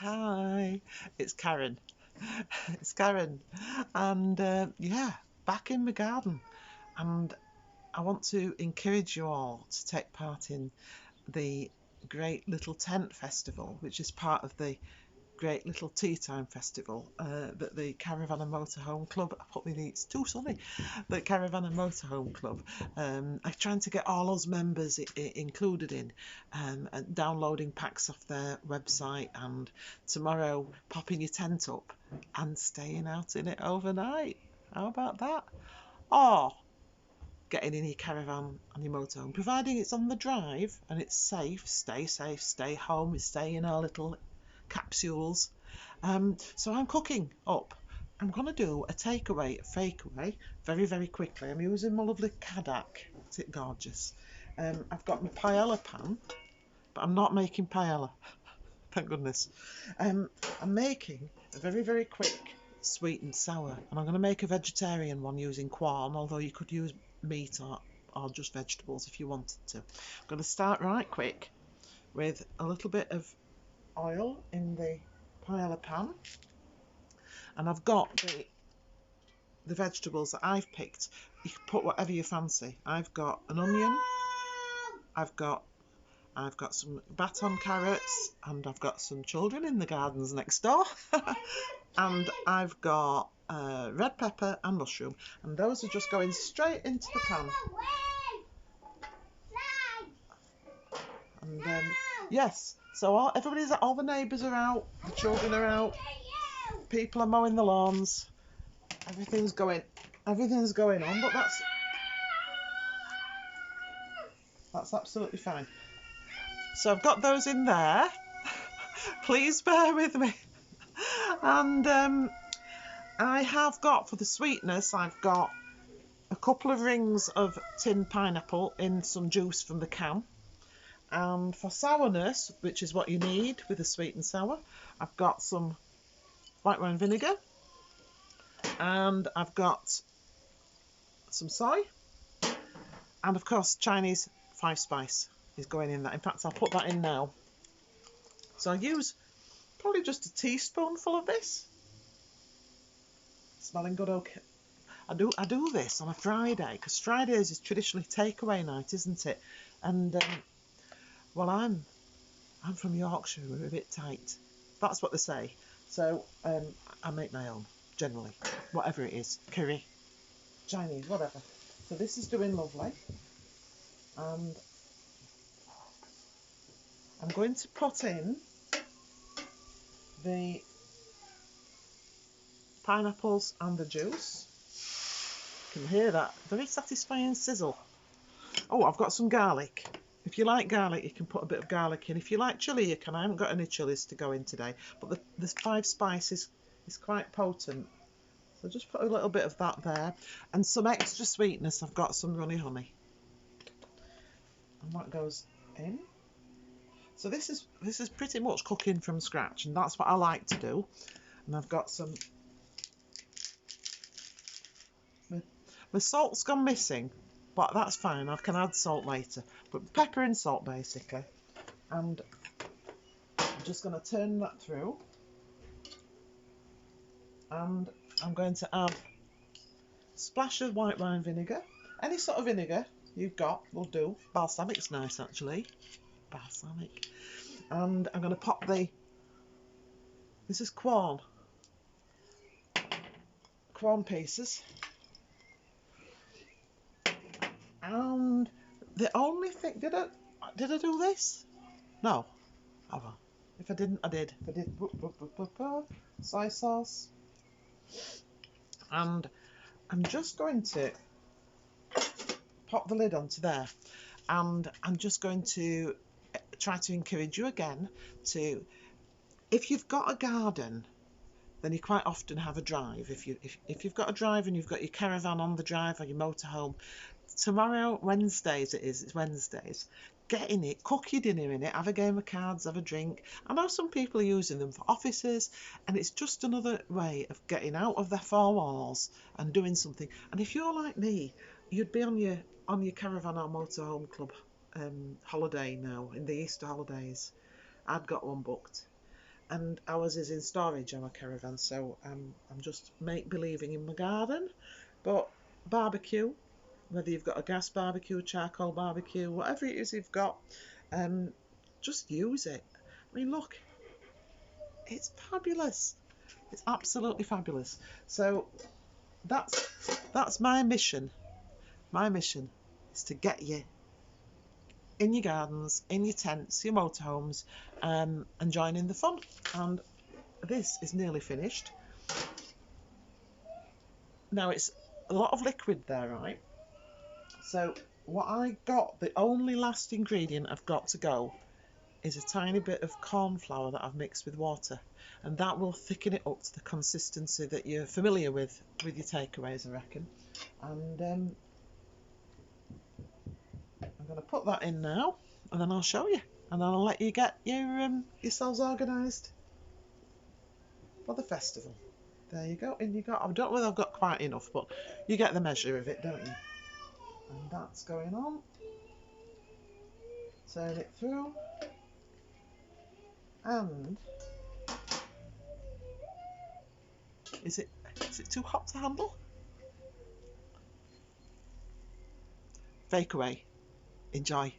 Hi, it's Karen. It's Karen, and yeah, back in my garden. And I want to encourage you all to take part in the Great Little Tent Festival, which is part of the Great Little TeaTime Festival that the Caravan and Motorhome Club. It's too sunny. The Caravan and Motorhome Club are trying to get all us members included in and downloading packs off their website, and tomorrow popping your tent up and staying out in it overnight. How about that? Or getting in your caravan and your motorhome, providing it's on the drive and it's safe, stay home, we stay in our little capsules. So I'm cooking up. I'm going to do a takeaway, a fakeaway, very, very quickly. I'm using my lovely cadac. Isn't it gorgeous? I've got my paella pan, but I'm not making paella. Thank goodness. I'm making a very, very quick sweet and sour, and I'm going to make a vegetarian one using corn, although you could use meat or just vegetables if you wanted to. I'm going to start right quick with a little bit of oil in the paella pan, and I've got the vegetables that I've picked. You can put whatever you fancy. I've got an onion, I've got some baton carrots, and I've got some children in the gardens next door. And I've got red pepper and mushroom, and those are just going straight into the pan. And yes, so all the neighbours are out, the children are out, people are mowing the lawns, everything's going on, but that's absolutely fine. So I've got those in there. Please bear with me. And I have got, for the sweetness, I've got a couple of rings of tinned pineapple in some juice from the can. And for sourness, which is what you need with a sweet and sour, I've got some white wine vinegar, and I've got some soy, and of course Chinese 5-spice is going in that. In fact, I'll put that in now. So I use probably just a teaspoonful of this. Smelling good, okay. I do this on a Friday, because Fridays is traditionally takeaway night, isn't it? And well, I'm from Yorkshire. We're a bit tight. That's what they say. So I make my own generally, whatever it is, curry, Chinese, whatever. So this is doing lovely, and I'm going to put in the pineapples and the juice. You can hear that very satisfying sizzle. Oh, I've got some garlic. If you like garlic, you can put a bit of garlic in. If you like chilli, you can. I haven't got any chilies to go in today, but the 5-spice is quite potent. So just put a little bit of that there, and some extra sweetness. I've got some runny honey, and that goes in. So this is pretty much cooking from scratch, and that's what I like to do. And I've got some. My salt's gone missing, but that's fine. I can add salt later. But pepper and salt basically, and I'm just going to turn that through, and I'm going to add a splash of white wine vinegar. Any sort of vinegar you've got will do. Balsamic's nice actually. Balsamic. And I'm going to pop this is corn pieces. And the only thing, did I do this? No. Oh well. If I didn't, I did. If I did, soy sauce. And I'm just going to pop the lid onto there, and I'm just going to try to encourage you again to, if you've got a garden, then you quite often have a drive. If you've got a drive and you've got your caravan on the drive or your motorhome, tomorrow, Wednesdays it's Wednesdays, get in it, cook your dinner in it, have a game of cards, have a drink. I know some people are using them for offices, and it's just another way of getting out of their four walls and doing something. And if you're like me, you'd be on your caravan or motorhome club holiday now in the Easter holidays. I'd got one booked, and ours is in storage, our caravan, so I'm just make-believing in my garden. But barbecue, whether you've got a gas barbecue, charcoal barbecue, whatever it is you've got, just use it. I mean, look, it's fabulous. It's absolutely fabulous. So that's my mission. My mission is to get you in your gardens, in your tents, your motorhomes, and join in the fun. And this is nearly finished. Now it's a lot of liquid there, right? So what I got, the only last ingredient I've got to go is a tiny bit of corn flour that I've mixed with water, and that will thicken it up to the consistency that you're familiar with your takeaways, I reckon. And I'm going to put that in now, and then I'll show you, and then I'll let you get yourselves organised for the festival. There you go, and you got, I don't know whether I've got quite enough, but you get the measure of it, don't you? And that's going on. Turn it through. And is it too hot to handle? Fakeaway. Enjoy.